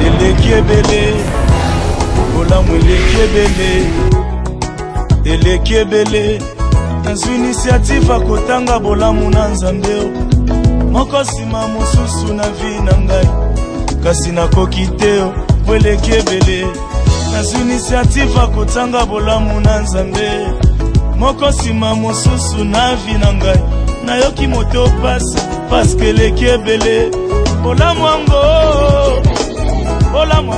eleki ebele, bolamu eleki ebele, nazwi initiative akotanga bolamu na Nzambe moko sima mosusu na vi na ngai, kasi nakoki te po eleki ebele, nazwi initiative akotanga bolamu na Nzambe moko sima mosusu na vi na ngai, nayoki moto pasi paske eleki ebele, bolamu yango bolamu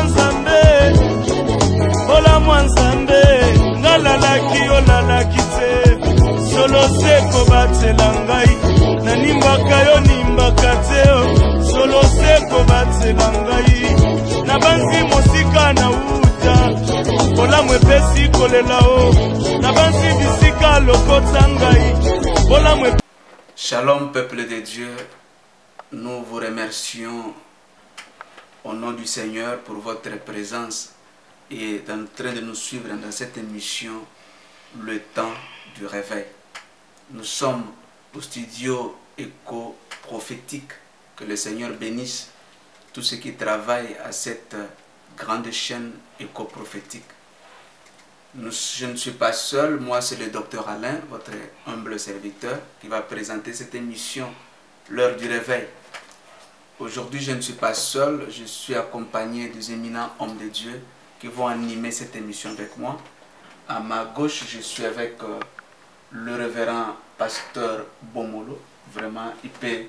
Nzambe, bolamu Nzambe, ngalalaki olalaki te, solo seko batela ngai, nanimbaka yo nimbaka te, solo seko batela ngai, nabanzi mosika na uta, bolamu epesi kolela o, nabanzi bisika lokota ngai, bolamu epesi. Shalom peuple de Dieu, nous vous remercions au nom du Seigneur pour votre présence et en train de nous suivre dans cette émission, le temps du réveil. Nous sommes au studio éco-prophétique. Que le Seigneur bénisse tous ceux qui travaillent à cette grande chaîne éco-prophétique. Je ne suis pas seul, moi c'est le docteur Alain, votre humble serviteur, qui va présenter cette émission, l'heure du réveil. Aujourd'hui je ne suis pas seul, je suis accompagné des éminents hommes de Dieu qui vont animer cette émission avec moi. À ma gauche, je suis avec le révérend pasteur Bomolo. Vraiment, il peut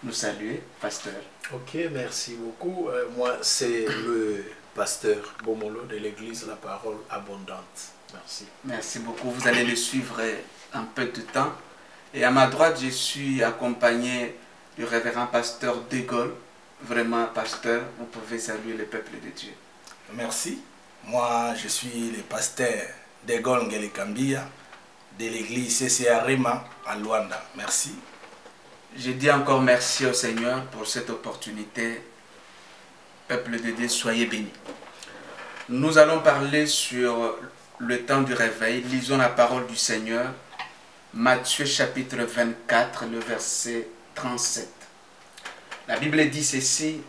nous saluer, pasteur. Ok, merci beaucoup. Moi, c'est le pasteur Bomolo de l'église La Parole Abondante. Merci. Merci beaucoup. Vous allez le suivre un peu de temps. Et à ma droite, je suis accompagné du révérend pasteur De Gaulle. Vraiment, pasteur, vous pouvez saluer le peuple de Dieu. Merci. Moi, je suis le pasteur De Gaulle Ngelikambia de l'église CCA Rema à Luanda. Merci. Je dis encore merci au Seigneur pour cette opportunité. Peuple de Dieu, soyez bénis. Nous allons parler sur le temps du réveil. Lisons la parole du Seigneur. Matthieu chapitre 24, le verset 37. La Bible dit ceci: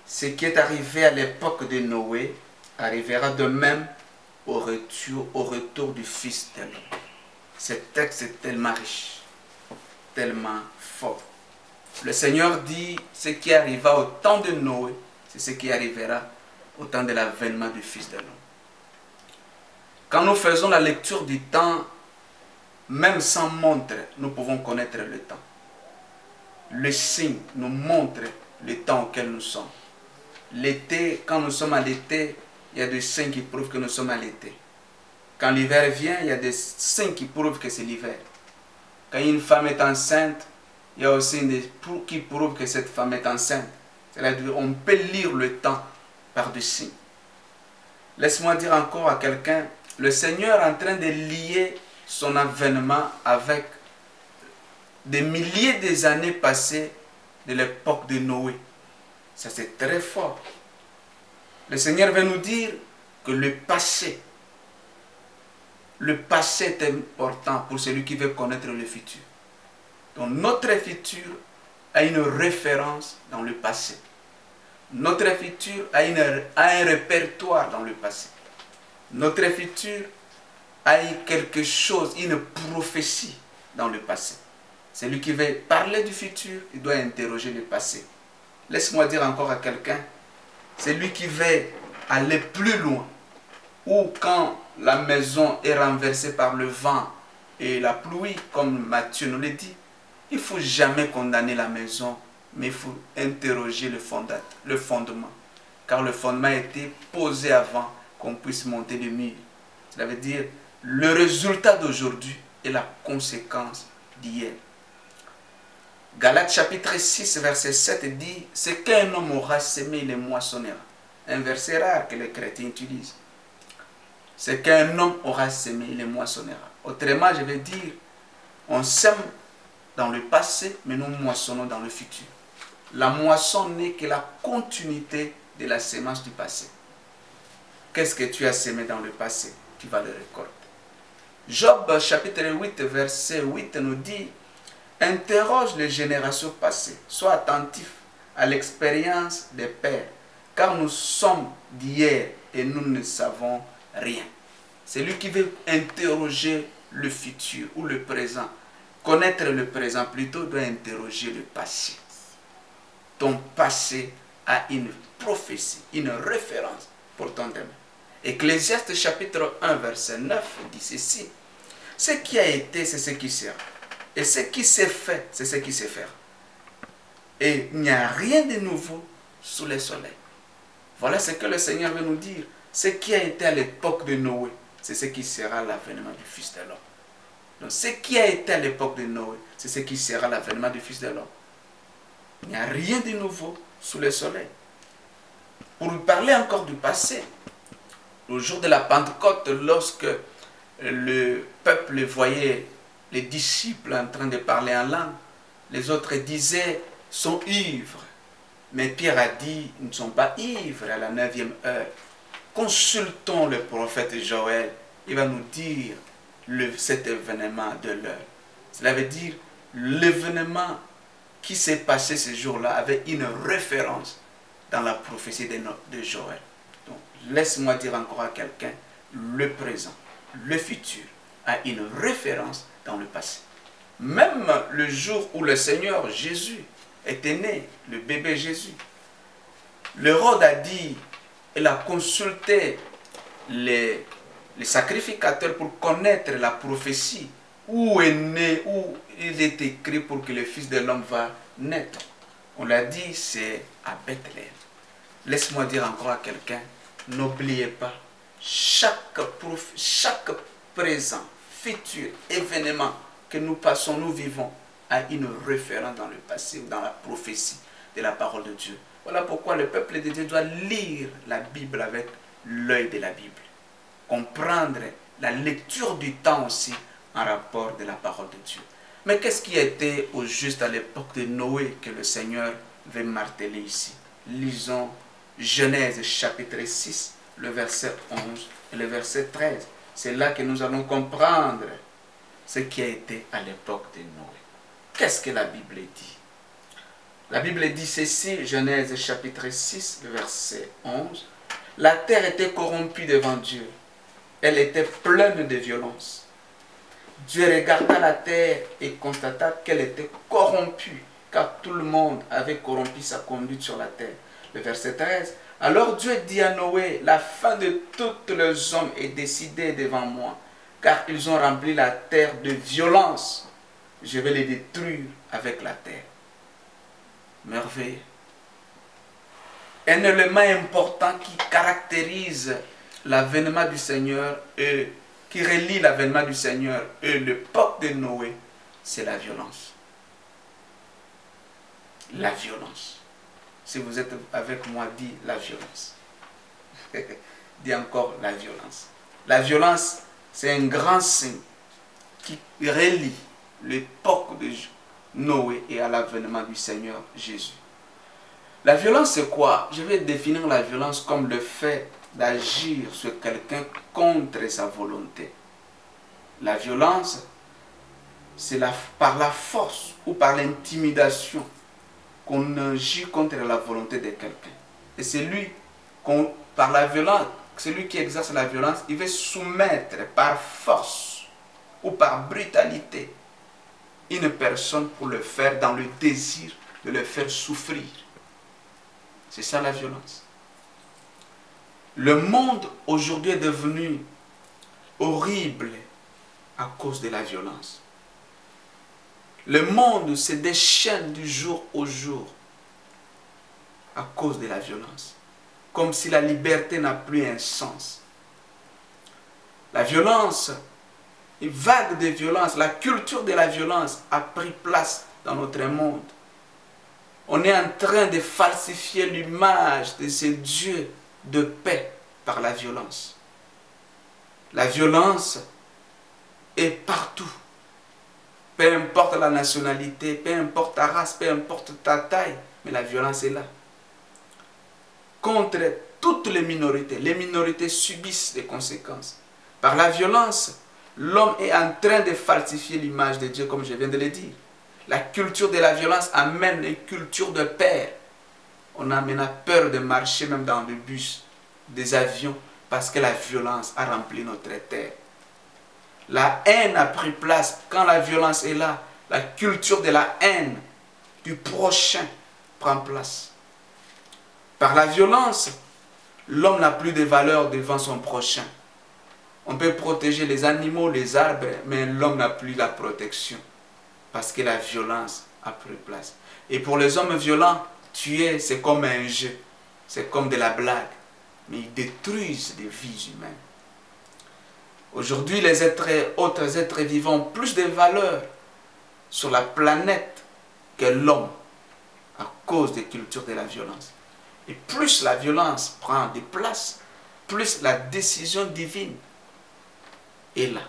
ce qui est arrivé à l'époque de Noé arrivera de même au retour du Fils de l'homme. Ce texte est tellement riche, tellement fort. Le Seigneur dit ce qui arriva au temps de Noé, c'est ce qui arrivera au temps de l'avènement du Fils de l'homme. Quand nous faisons la lecture du temps, même sans montre, nous pouvons connaître le temps. Le signe nous montre le temps auquel nous sommes. L'été, quand nous sommes à l'été, il y a des signes qui prouvent que nous sommes à l'été. Quand l'hiver vient, il y a des signes qui prouvent que c'est l'hiver. Quand une femme est enceinte, il y a aussi des qui prouvent que cette femme est enceinte. C'est-à-dire on peut lire le temps par des signes. Laisse-moi dire encore à quelqu'un, le Seigneur est en train de lier son avènement avec des milliers d'années passées de l'époque de Noé. Ça c'est très fort. Le Seigneur veut nous dire que le passé est important pour celui qui veut connaître le futur. Donc notre futur a une référence dans le passé. Notre futur a un répertoire dans le passé. Notre futur a quelque chose, une prophétie dans le passé. Celui qui veut parler du futur, il doit interroger le passé. Laisse-moi dire encore à quelqu'un, celui qui veut aller plus loin, ou quand la maison est renversée par le vent et la pluie, comme Matthieu nous le dit, il ne faut jamais condamner la maison, mais il faut interroger le fondement. Car le fondement a été posé avant qu'on puisse monter le mur. Cela veut dire le résultat d'aujourd'hui est la conséquence d'hier. Galates chapitre 6, verset 7 dit: ce qu'un homme aura semé, il le moissonnera. Un verset rare que les chrétiens utilisent. Ce qu'un homme aura semé, il le moissonnera. Autrement, je vais dire, on sème dans le passé, mais nous moissonnons dans le futur. La moisson n'est que la continuité de la sémence du passé. Qu'est-ce que tu as semé dans le passé? Tu vas le récolter. Job chapitre 8, verset 8 nous dit: Interroge les générations passées. Sois attentif à l'expérience des pères, car nous sommes d'hier et nous ne savons rien. C'est lui qui veut interroger le futur ou le présent. Connaître le présent plutôt doit interroger le passé. Ton passé a une prophétie, une référence pour ton demain. Ecclésiaste chapitre 1 verset 9 dit ceci. Ce qui a été, c'est ce qui sera. Et ce qui s'est fait, c'est ce qui s'est faire. Et il n'y a rien de nouveau sous le soleil. Voilà ce que le Seigneur veut nous dire. Ce qui a été à l'époque de Noé, c'est ce qui sera l'avènement du Fils de l'homme. Donc ce qui a été à l'époque de Noé, c'est ce qui sera l'avènement du Fils de l'homme. Il n'y a rien de nouveau sous le soleil. Pour parler encore du passé, le jour de la Pentecôte, lorsque le peuple voyait les disciples en train de parler en langue, les autres disaient, sont ivres. Mais Pierre a dit, ils ne sont pas ivres à la 9e heure. Consultons le prophète Joël, il va nous dire cet événement de l'heure. Cela veut dire, l'événement qui s'est passé ce jour-là avait une référence dans la prophétie de Joël. Donc, laisse-moi dire encore à quelqu'un, le présent, le futur a une référence dans le passé. Même le jour où le Seigneur Jésus était né, le bébé Jésus, l'Hérode a dit, il a consulté les sacrificateurs pour connaître la prophétie, où est né, où il est écrit pour que le Fils de l'homme va naître. On l'a dit, c'est à Bethléem. Laisse-moi dire encore à quelqu'un, n'oubliez pas, chaque présent, futur, événement que nous passons, nous vivons, a une référence dans le passé ou dans la prophétie de la parole de Dieu. Voilà pourquoi le peuple de Dieu doit lire la Bible avec l'œil de la Bible. Comprendre la lecture du temps aussi en rapport de la parole de Dieu. Mais qu'est-ce qui était au juste à l'époque de Noé que le Seigneur veut marteler ici? Lisons Genèse chapitre 6, le verset 11 et le verset 13. C'est là que nous allons comprendre ce qui a été à l'époque de Noé. Qu'est-ce que la Bible dit? La Bible dit ceci, Genèse chapitre 6, le verset 11. La terre était corrompue devant Dieu. Elle était pleine de violence. Dieu regarda la terre et constata qu'elle était corrompue, car tout le monde avait corrompu sa conduite sur la terre. Le verset 13. Alors Dieu dit à Noé, la fin de tous les hommes est décidée devant moi, car ils ont rempli la terre de violence. Je vais les détruire avec la terre. Merveille. Un élément important qui caractérise l'avènement du Seigneur et qui relie l'avènement du Seigneur et l'époque de Noé, c'est la violence. La violence. Si vous êtes avec moi, dis la violence. Dis encore la violence. La violence, c'est un grand signe qui relie l'époque de Noé et à l'avènement du Seigneur Jésus. La violence, c'est quoi? Je vais définir la violence comme le fait d'agir sur quelqu'un contre sa volonté. La violence, c'est par la force ou par l'intimidation qu'on agit contre la volonté de quelqu'un. Et c'est lui, par la violence, celui qui exerce la violence, il veut soumettre par force ou par brutalité une personne pour le faire dans le désir de le faire souffrir. C'est ça la violence. Le monde aujourd'hui est devenu horrible à cause de la violence. Le monde se déchaîne du jour au jour à cause de la violence. Comme si la liberté n'a plus un sens. La violence, une vague de violence, la culture de la violence a pris place dans notre monde. On est en train de falsifier l'image de ce Dieu de paix par la violence. La violence est partout. Peu importe la nationalité, peu importe ta race, peu importe ta taille, mais la violence est là. Contre toutes les minorités subissent des conséquences. Par la violence, l'homme est en train de falsifier l'image de Dieu, comme je viens de le dire. La culture de la violence amène une culture de peur. On a maintenant peur de marcher même dans le bus, des avions, parce que la violence a rempli notre terre. La haine a pris place. Quand la violence est là, la culture de la haine du prochain prend place. Par la violence, l'homme n'a plus de valeur devant son prochain. On peut protéger les animaux, les arbres, mais l'homme n'a plus la protection. Parce que la violence a pris place. Et pour les hommes violents, tuer, c'est comme un jeu. C'est comme de la blague. Mais ils détruisent des vies humaines. Aujourd'hui, les autres êtres vivants ont plus de valeur sur la planète que l'homme à cause des cultures de la violence. Et plus la violence prend de place, plus la décision divine est là.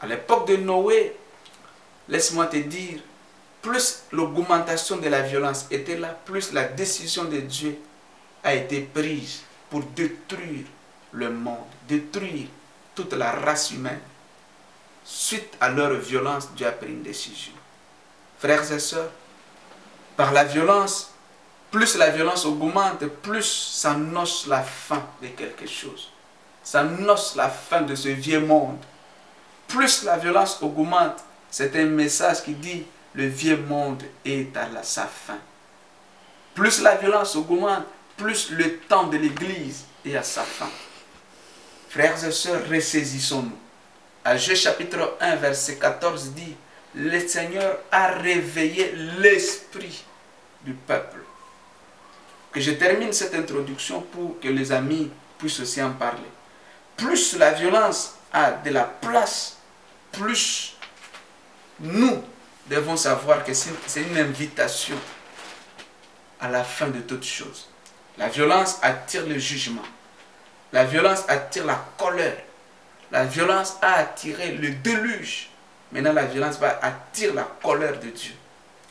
À l'époque de Noé, laisse-moi te dire, plus l'augmentation de la violence était là, plus la décision de Dieu a été prise pour détruire le monde, détruire toute la race humaine. Suite à leur violence, Dieu a pris une décision. Frères et sœurs, par la violence, plus la violence augmente, plus ça annonce la fin de quelque chose. Ça annonce la fin de ce vieux monde. Plus la violence augmente, c'est un message qui dit le vieux monde est à sa fin. Plus la violence augmente, plus le temps de l'Église est à sa fin. Frères et sœurs, ressaisissons-nous. Ageux chapitre 1, verset 14 dit, le Seigneur a réveillé l'esprit du peuple. Que je termine cette introduction pour que les amis puissent aussi en parler. Plus la violence a de la place, plus nous devons savoir que c'est une invitation à la fin de toutes choses. La violence attire le jugement. La violence attire la colère. La violence a attiré le déluge. Maintenant, la violence va attirer la colère de Dieu.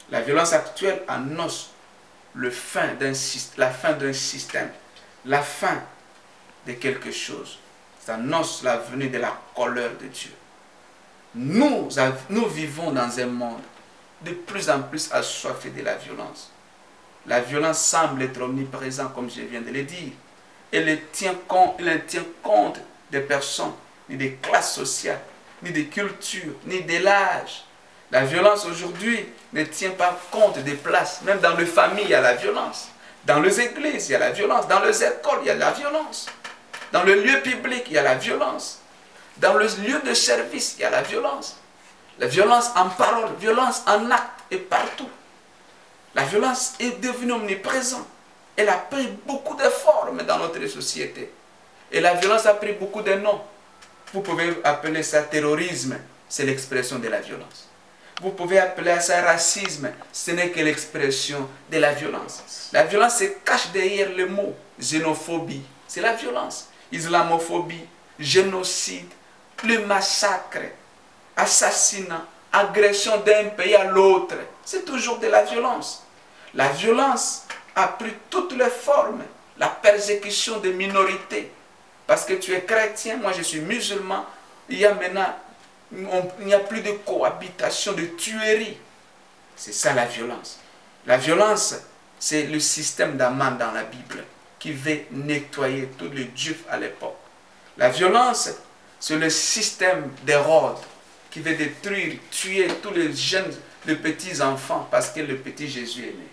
La violence actuelle annonce la fin d'un système, la fin de quelque chose. Ça annonce la venue de la colère de Dieu. Nous vivons dans un monde de plus en plus assoiffé de la violence. La violence semble être omniprésente, comme je viens de le dire. Elle ne tient compte des personnes, ni des classes sociales, ni des cultures, ni de l'âge. La violence aujourd'hui ne tient pas compte des places. Même dans les familles, il y a la violence. Dans les églises, il y a la violence. Dans les écoles, il y a la violence. Dans le lieu public, il y a la violence. Dans le lieu de service, il y a la violence. La violence en parole, violence en acte et partout. La violence est devenue omniprésente. Elle a pris beaucoup de formes dans notre société. Et la violence a pris beaucoup de noms. Vous pouvez appeler ça terrorisme, c'est l'expression de la violence. Vous pouvez appeler ça racisme, ce n'est que l'expression de la violence. La violence se cache derrière le mot xénophobie, c'est la violence. Islamophobie, génocide, le massacre, assassinat, agression d'un pays à l'autre, c'est toujours de la violence. La violence a pris toutes les formes, la persécution des minorités. Parce que tu es chrétien, moi je suis musulman, il y a maintenant, il n'y a plus de cohabitation, de tuerie. C'est ça la violence. La violence, c'est le système d'Aman dans la Bible qui veut nettoyer tous les juifs à l'époque. La violence, c'est le système d'Hérode qui veut détruire, tuer tous les jeunes, les petits enfants parce que le petit Jésus est né.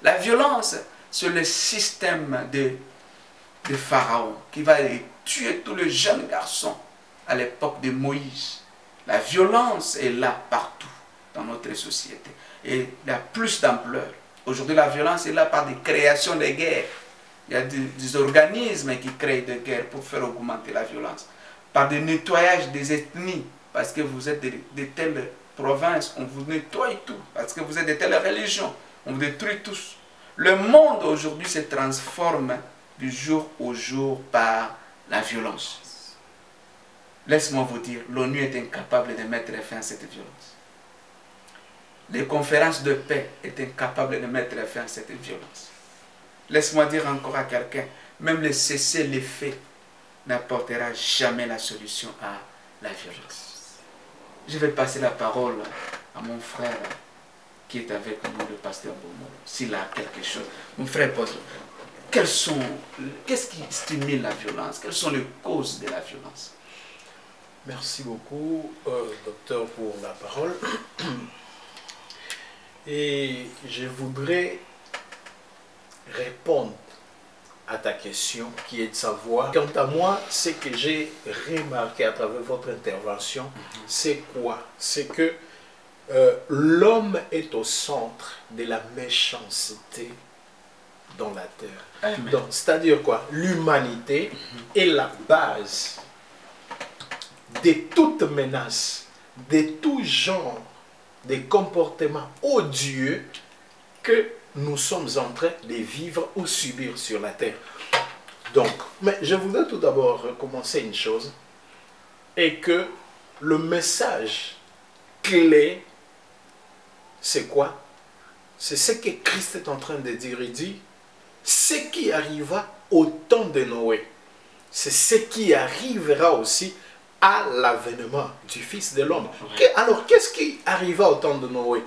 La violence, c'est le système de Pharaon qui va tuer tous les jeunes garçons à l'époque de Moïse. La violence est là partout dans notre société et il y a plus d'ampleur. Aujourd'hui, la violence est là par des créations de guerres. Il y a des organismes qui créent des guerres pour faire augmenter la violence. Par des nettoyages des ethnies, parce que vous êtes de telles provinces, on vous nettoie tout. Parce que vous êtes de telles religions, on vous détruit tous. Le monde aujourd'hui se transforme du jour au jour par la violence. Laisse-moi vous dire, l'ONU est incapable de mettre fin à cette violence. Les conférences de paix sont incapables de mettre fin à cette violence. Laisse-moi dire encore à quelqu'un, même le cessez-le-feu n'apportera jamais la solution à la violence. Je vais passer la parole à mon frère qui est avec nous, le pasteur Bomolo, s'il a quelque chose. Mon frère pose, qu'est-ce qui stimule la violence? Quelles sont les causes de la violence? Merci beaucoup, docteur, pour la parole. Et je voudrais répondre à ta question qui est de savoir, quant à moi, ce que j'ai remarqué à travers votre intervention, c'est quoi? C'est que l'homme est au centre de la méchanceté dans la terre. Donc, c'est-à-dire quoi? L'humanité est la base de toute menace, de tout genre de comportements odieux que nous sommes en train de vivre ou subir sur la terre. Donc, mais je voudrais tout d'abord recommencer une chose, et que le message clé, c'est quoi? C'est ce que Christ est en train de dire. Il dit, ce qui arriva au temps de Noé, c'est ce qui arrivera aussi à l'avènement du Fils de l'homme. Alors, qu'est-ce qui arriva au temps de Noé?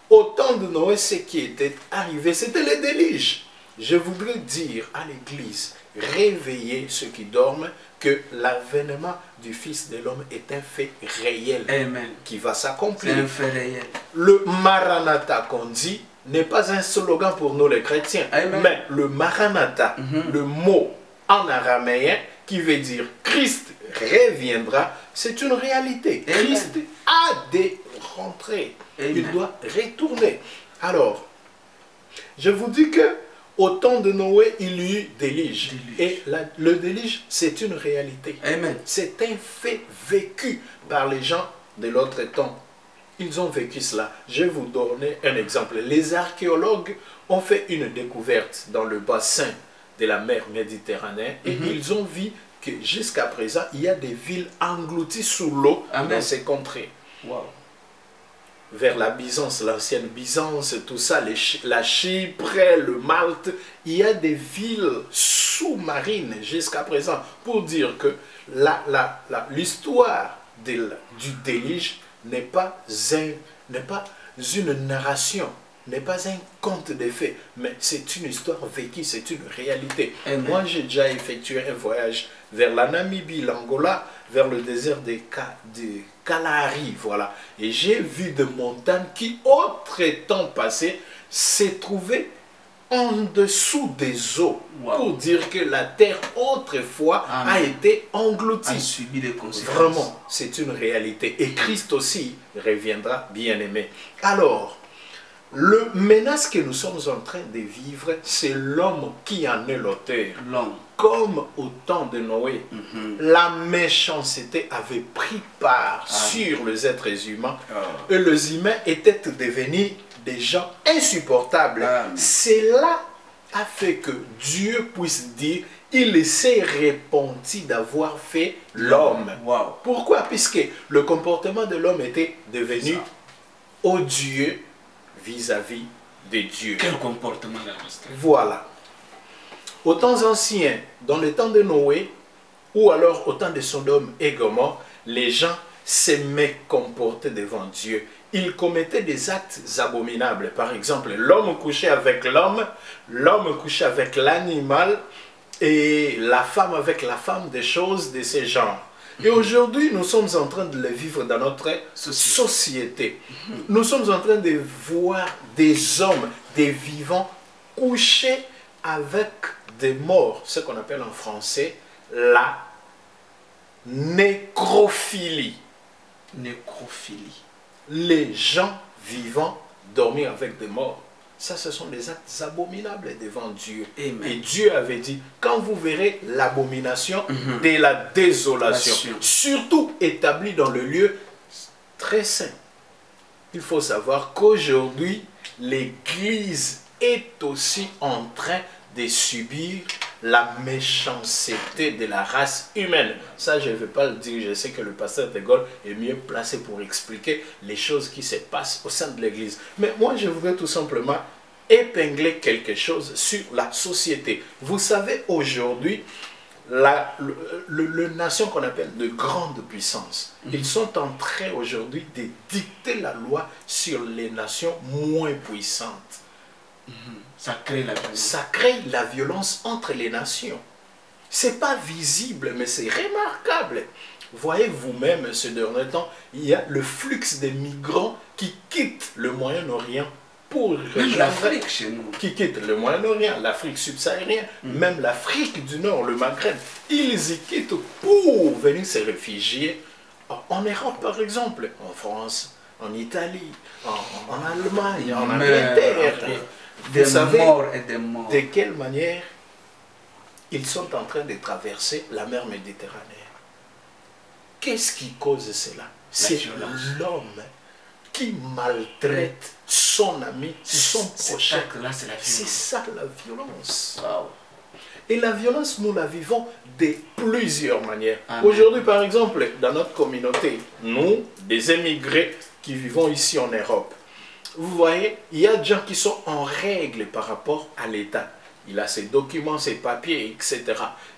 Au temps de Noé, ce qui était arrivé, c'était le déluge. Je voudrais dire à l'Église, réveillez ceux qui dorment, que l'avènement du Fils de l'homme est un fait réel. Amen. Qui va s'accomplir. C'est un fait réel. Le Maranatha qu'on dit n'est pas un slogan pour nous les chrétiens. Amen. Mais le Maranatha, le mot en araméen qui veut dire Christ reviendra, c'est une réalité. Amen. Christ a des rentrées. Amen. Il doit retourner. Alors, je vous dis que au temps de Noé, il y eut déluge. Et le déluge, c'est une réalité. Amen. C'est un fait vécu par les gens de l'autre temps. Ils ont vécu cela. Je vais vous donner un exemple. Les archéologues ont fait une découverte dans le bassin de la mer Méditerranée et ils ont vu que jusqu'à présent, il y a des villes englouties sous l'eau dans ces contrées. Wow. Vers la Byzance, l'ancienne Byzance, tout ça, la Chypre, le Malte, il y a des villes sous-marines jusqu'à présent pour dire que l'histoire du déluge n'est pas une narration, n'est pas un conte de faits, mais c'est une histoire vécue, c'est une réalité. Amen. Moi, j'ai déjà effectué un voyage vers la Namibie, l'Angola, vers le désert de Kalahari, voilà. Et j'ai vu des montagnes qui, autre temps passé, s'est trouvées en dessous des eaux. Wow. Pour dire que la terre, autrefois, a été engloutie. A subi les conséquences. Vraiment, c'est une réalité. Et Christ aussi reviendra, bien-aimé. Alors, le menace que nous sommes en train de vivre, c'est l'homme qui en est l'auteur. L'homme. Comme au temps de Noé, la méchanceté avait pris part sur les êtres humains et les humains étaient devenus des gens insupportables. Cela a fait que Dieu puisse dire, il s'est repenti d'avoir fait l'homme. Wow. Pourquoi? Puisque le comportement de l'homme était devenu odieux vis-à-vis de Dieu. Quel comportement là? Voilà. Aux temps anciens, dans le temps de Noé, ou alors au temps de Sodome et Gomorrhe, les gens s'aimaient comporter devant Dieu. Ils commettaient des actes abominables. Par exemple, l'homme couchait avec l'homme couchait avec l'animal, et la femme avec la femme, des choses de ce genre. Et aujourd'hui, nous sommes en train de le vivre dans notre société. Nous sommes en train de voir des hommes, des vivants, coucher avec des morts, ce qu'on appelle en français la nécrophilie. Nécrophilie. Les gens vivants dormir avec des morts. Ça, ce sont des actes abominables devant Dieu. Amen. Et Dieu avait dit, quand vous verrez l'abomination de la désolation, surtout établie dans le lieu très saint, il faut savoir qu'aujourd'hui, l'Église est aussi en train de subir la méchanceté de la race humaine. Ça, je ne vais pas le dire, je sais que le pasteur de Gaulle est mieux placé pour expliquer les choses qui se passent au sein de l'Église. Mais moi, je voudrais tout simplement épingler quelque chose sur la société. Vous savez, aujourd'hui, le nation qu'on appelle de grande puissance, ils sont en train aujourd'hui de dicter la loi sur les nations moins puissantes. Ça crée la violence. Ça crée la violence entre les nations. C'est pas visible, mais c'est remarquable. Voyez vous-même, ce dernier temps, il y a le flux des migrants qui quittent le Moyen-Orient pour Même l'Afrique chez nous. qui quittent le Moyen-Orient, l'Afrique subsaharienne, même l'Afrique du Nord, le Maghreb. Ils y quittent pour venir se réfugier en Europe, par exemple, en France, en Italie, en Allemagne, en Angleterre. Des Vous savez morts et des morts. de quelle manière ils sont en train de traverser la mer Méditerranée. Qu'est-ce qui cause cela? C'est l'homme qui maltraite son ami, son prochain. C'est ça la violence. Wow. Et la violence, nous la vivons de plusieurs manières. Amen. Aujourd'hui, par exemple, dans notre communauté, nous, des émigrés qui vivons ici en Europe, vous voyez, il y a des gens qui sont en règle par rapport à l'État. Il a ses documents, ses papiers, etc.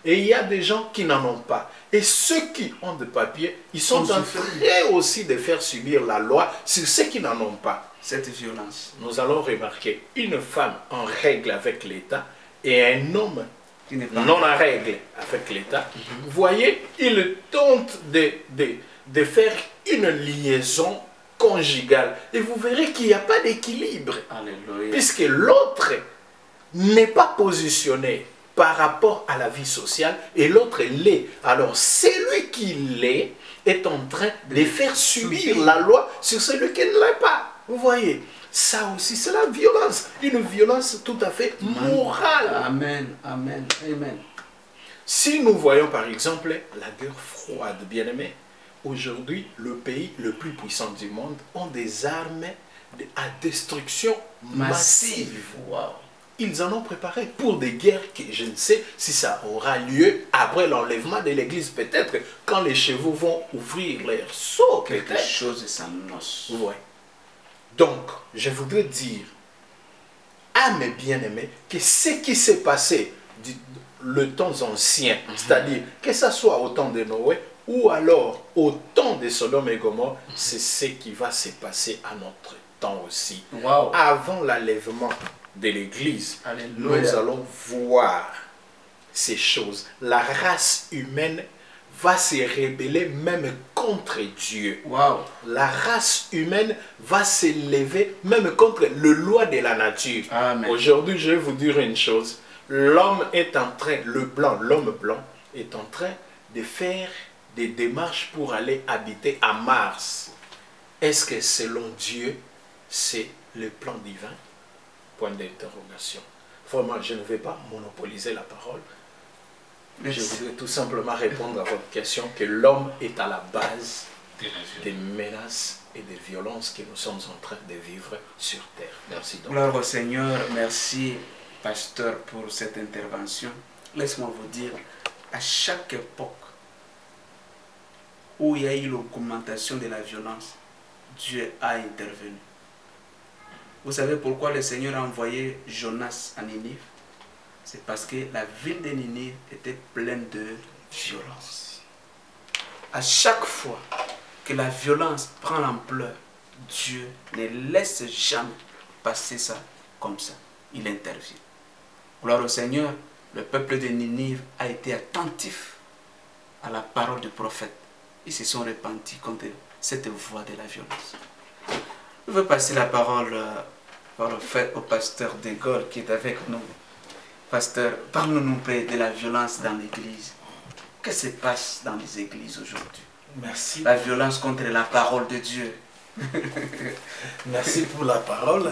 Et il y a des gens qui n'en ont pas. Et ceux qui ont des papiers, ils sont en train aussi de faire subir la loi sur ceux qui n'en ont pas. Cette violence. Nous allons remarquer une femme en règle avec l'État et un homme Qui n'est pas non en règle avec l'État. Vous voyez, il tente de faire une liaison conjugale. Et vous verrez qu'il n'y a pas d'équilibre. Alléluia. Puisque l'autre n'est pas positionné par rapport à la vie sociale et l'autre l'est. Alors celui qui l'est est en train de faire subir la loi sur celui qui ne l'est pas. Vous voyez, ça aussi c'est la violence, une violence tout à fait morale. Amen, amen, amen. Si nous voyons par exemple la guerre froide, bien-aimés, aujourd'hui le pays le plus puissant du monde ont des armes à destruction massive. Wow. Ils en ont préparé pour des guerres que je ne sais si ça aura lieu après l'enlèvement de l'église, peut-être quand les chevaux vont ouvrir leurs seaux. Quelque chose de sans noce. Ouais. Donc, je voudrais dire à mes bien-aimés que ce qui s'est passé le temps ancien, c'est-à-dire que ce soit au temps de Noé ou alors au temps de Sodome et Gomorrhe, c'est ce qui va se passer à notre temps aussi. Wow. Avant l'enlèvement de l'église, Alléluia. nous allons voir ces choses. La race humaine va se rebeller même contre Dieu. Wow. La race humaine va s'élever même contre le loi de la nature. Amen. Aujourd'hui, je vais vous dire une chose. L'homme est en train, l'homme blanc est en train de faire des démarches pour aller habiter à Mars. Est-ce que selon Dieu, c'est le plan divin? Point d'interrogation. Vraiment, je ne vais pas monopoliser la parole. Je voudrais tout simplement répondre à votre question que l'homme est à la base des menaces et des violences que nous sommes en train de vivre sur terre. Merci donc. Gloire au Seigneur, merci pasteur pour cette intervention. Laisse-moi vous dire, à chaque époque où il y a eu l'augmentation de la violence, Dieu a intervenu. Vous savez pourquoi le Seigneur a envoyé Jonas à Ninive? C'est parce que la ville de Ninive était pleine de violence. À chaque fois que la violence prend l'ampleur, Dieu ne laisse jamais passer ça comme ça. Il intervient. Gloire au Seigneur, le peuple de Ninive a été attentif à la parole du prophète. Ils se sont repentis contre cette voie de la violence. Je veux passer la parole au pasteur De Gaulle qui est avec nous. Pasteur, parle-nous de la violence dans l'église. Qu'est-ce qui se passe dans les églises aujourd'hui? Merci. La violence contre la parole de Dieu. Merci pour la parole.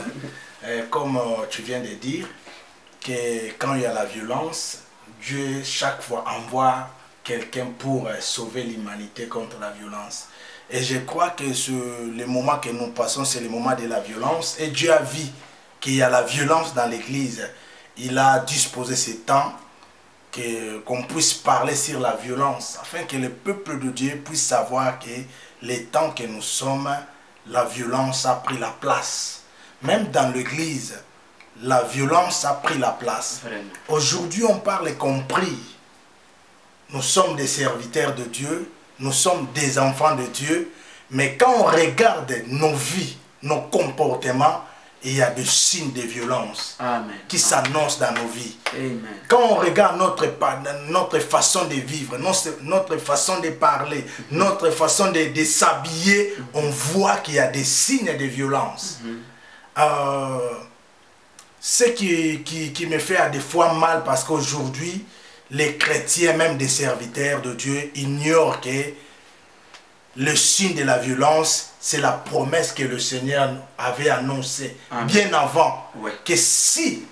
Comme tu viens de dire, que quand il y a la violence, Dieu chaque fois envoie quelqu'un pour sauver l'humanité contre la violence. Et je crois que le moment que nous passons, c'est le moment de la violence. Et Dieu a vu qu'il y a la violence dans l'église. Il a disposé ce temps qu'on puisse parler sur la violence, afin que le peuple de Dieu puisse savoir que les temps que nous sommes, la violence a pris la place. Même dans l'église, la violence a pris la place. Aujourd'hui, on parle compris. nous sommes des serviteurs de Dieu, nous sommes des enfants de Dieu, mais quand on regarde nos vies, nos comportements, il y a des signes de violence qui s'annoncent dans nos vies. Amen. Quand on regarde notre façon de vivre, notre façon de parler, notre façon de s'habiller, on voit qu'il y a des signes de violence. Ce qui me fait à des fois mal, parce qu'aujourd'hui, les chrétiens, même des serviteurs de Dieu, ignorent que le signe de la violence, c'est la promesse que le Seigneur avait annoncée bien avant. Que si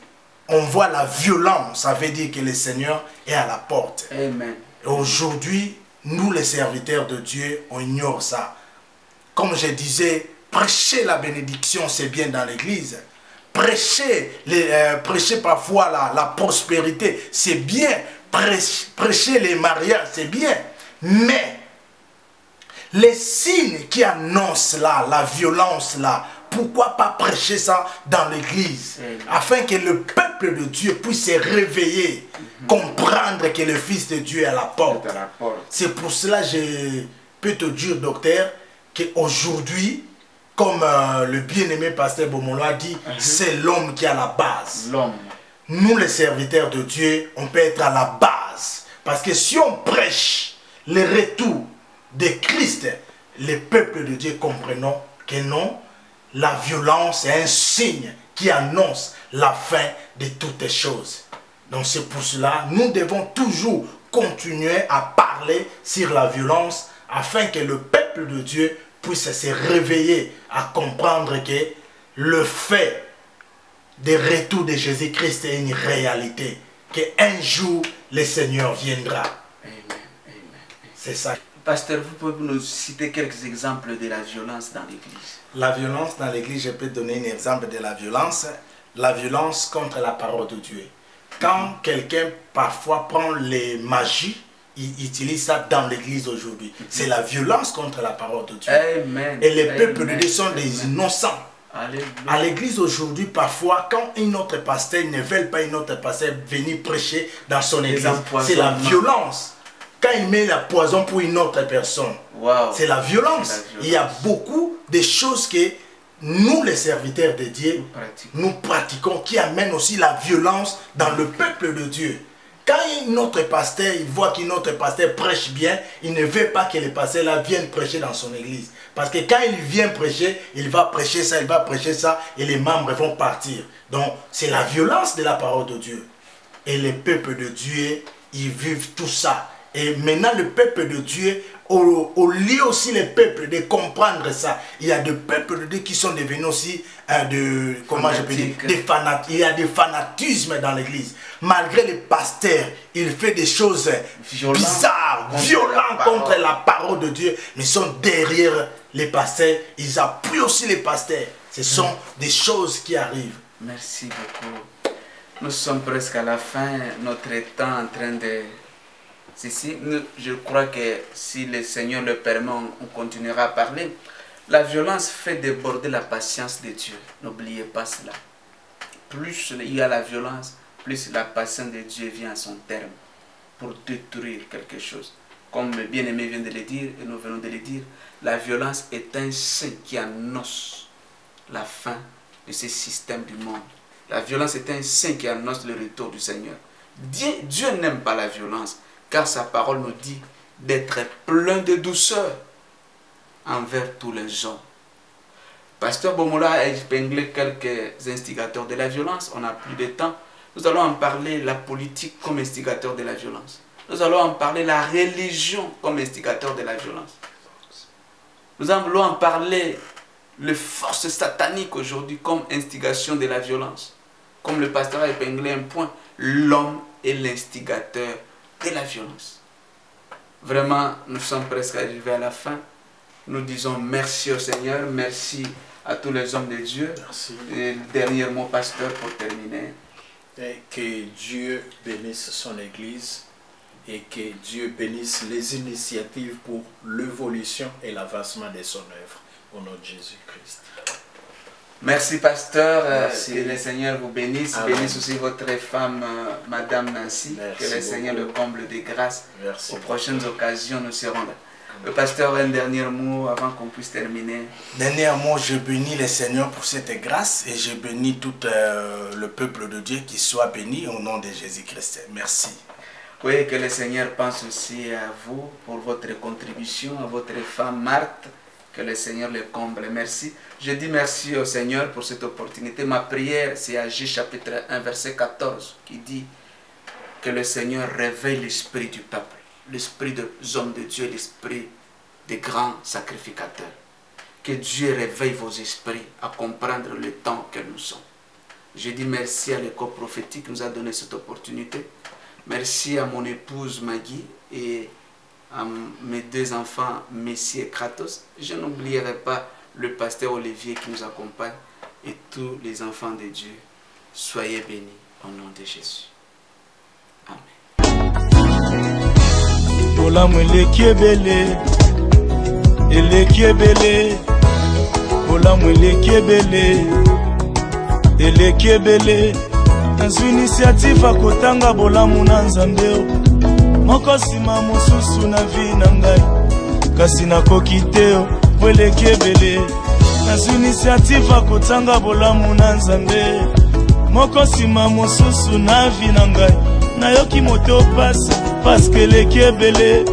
on voit la violence, ça veut dire que le Seigneur est à la porte. Amen. Aujourd'hui, nous les serviteurs de Dieu, on ignore ça. Comme je disais, prêcher la bénédiction, c'est bien dans l'église. Prêcher parfois la prospérité, c'est bien. Prêcher les mariages, c'est bien. Mais les signes qui annoncent là, la violence là, pourquoi pas prêcher ça dans l'église, afin que le peuple de Dieu puisse se réveiller, comprendre que le Fils de Dieu est à la porte. C'est pour cela que je peux te dire, docteur, qu'aujourd'hui, comme le bien-aimé pasteur Bomolo a dit, c'est l'homme qui est à la base. Nous, les serviteurs de Dieu, on peut être à la base. Parce que si on prêche le retour de Christ, les peuples de Dieu comprennent que non, la violence est un signe qui annonce la fin de toutes choses. Donc c'est pour cela, nous devons toujours continuer à parler sur la violence afin que le peuple de Dieu puisse se réveiller à comprendre que le fait de retour de Jésus-Christ est une réalité, qu'un jour le Seigneur viendra. C'est ça. Pasteur, vous pouvez nous citer quelques exemples de la violence dans l'église? La violence dans l'église, je peux donner un exemple de la violence contre la parole de Dieu. Quand quelqu'un parfois prend les magies, il utilise ça dans l'église aujourd'hui. C'est la violence contre la parole de Dieu. Amen. Et les peuples de Dieu sont des innocents. Alléluia. À l'église aujourd'hui, parfois, quand une autre pasteur ne veut pas une autre pasteur venir prêcher dans son église, c'est la violence. Quand il met la poison pour une autre personne, c'est la violence. Il y a beaucoup de choses que nous, les serviteurs de Dieu, nous pratiquons, qui amènent aussi la violence dans le peuple de Dieu. Quand un autre pasteur, il voit qu'un autre pasteur prêche bien, il ne veut pas que le pasteur là vienne prêcher dans son église. Parce que quand il vient prêcher, il va prêcher ça, et les membres vont partir. Donc, c'est la violence de la parole de Dieu. Et les peuples de Dieu, ils vivent tout ça. Et maintenant, le peuple de Dieu, au lieu aussi les peuples de comprendre ça, il y a des peuples de Dieu qui sont devenus aussi des fanatiques. Il y a des fanatismes dans l'église. Malgré les pasteurs, il fait des choses bizarres, violentes contre la parole de Dieu, mais ils sont derrière les pasteurs, ils appuient aussi les pasteurs. Ce sont des choses qui arrivent. Merci beaucoup. Nous sommes presque à la fin, notre temps en train de... je crois que si le Seigneur le permet, on continuera à parler. La violence fait déborder la patience de Dieu. N'oubliez pas cela. Plus il y a la violence, plus la patience de Dieu vient à son terme pour détruire quelque chose. Comme le bien-aimé vient de le dire, et nous venons de le dire, la violence est un signe qui annonce la fin de ce système du monde. La violence est un signe qui annonce le retour du Seigneur. Dieu n'aime pas la violence, car sa parole nous dit d'être plein de douceur envers tous les hommes. Pasteur Bomolo a épinglé quelques instigateurs de la violence. On n'a plus de temps. Nous allons en parler, la politique comme instigateur de la violence. Nous allons en parler, la religion comme instigateur de la violence. Nous allons en parler, les forces sataniques aujourd'hui comme instigation de la violence. Comme le pasteur a épinglé un point, l'homme est l'instigateur de la violence. Vraiment, nous sommes presque arrivés à la fin. Nous disons merci au Seigneur, merci à tous les hommes de Dieu. Merci. Et le dernier mot, pasteur, pour terminer. Et que Dieu bénisse son Église et que Dieu bénisse les initiatives pour l'évolution et l'avancement de son œuvre. Au nom de Jésus-Christ. Merci pasteur, Merci. que le Seigneur vous bénisse, Amen. bénisse aussi votre femme, Madame Nancy, Merci que le Seigneur le beaucoup. comble de grâce. Merci. Aux prochaines occasions, nous serons là. Le pasteur, un dernier mot avant qu'on puisse terminer. Dernièrement, je bénis le Seigneur pour cette grâce et je bénis tout le peuple de Dieu qui soit béni au nom de Jésus-Christ. Merci. Oui, que le Seigneur pense aussi à vous pour votre contribution, à votre femme Marthe. Que le Seigneur le comble. Merci. Je dis merci au Seigneur pour cette opportunité. Ma prière, c'est Agis chapitre 1, verset 14, qui dit que le Seigneur réveille l'esprit du peuple, l'esprit des hommes de Dieu, l'esprit des grands sacrificateurs. Que Dieu réveille vos esprits à comprendre le temps que nous sommes. Je dis merci à l'école prophétique qui nous a donné cette opportunité. Merci à mon épouse Maggie et à mes deux enfants, Messi et Kratos. Je n'oublierai pas le pasteur Olivier qui nous accompagne et tous les enfants de Dieu. Soyez bénis au nom de Jésus. Amen. Bolamu eleki ebele, eleki ebele. Bolamu eleki ebele, eleki ebele. Nazwi initiative akotanga bolamu na Nzambe. Moko sima mosusu na vi na ngai, kasi nakoki te po eleki ebele. Nazwi initiative akotanga bolamu na Nzambe. Moko sima mosusu na vi na ngai, nayoki moto pasi paske eleki ebele.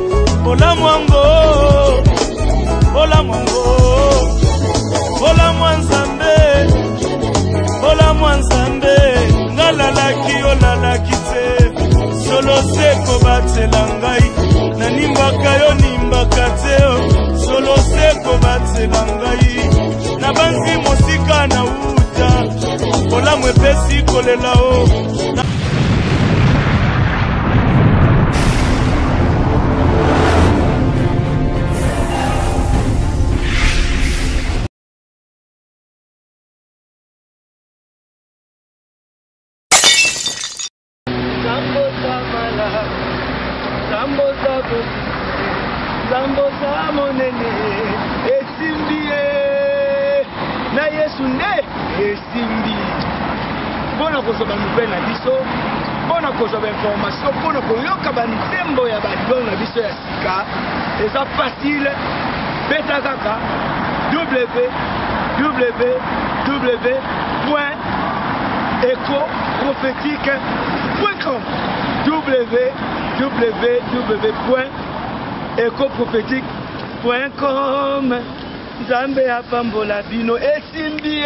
Bolamu yango, bolamu yango, bolamu ya Nzambe, bolamu ya Nzambe. Ngalalaki olalaki te, solo seko batela ngai, nanimbaka yo nimbaka te, solo seko batela ngai, nabanzi mosika na uta, bolamu epesi kolela o. Zambo za monene esimbi na Yesu nde esimbi. Mpona kozwa banouvelle na biso, mpona kozwa bainformation, mpona koyoka banzembo ya balibongo na biso ya sika, eza facile. Beta kaka www.ecoprophétique.com www.ecoprophétique.com. Nzambe apambola bino esimbi.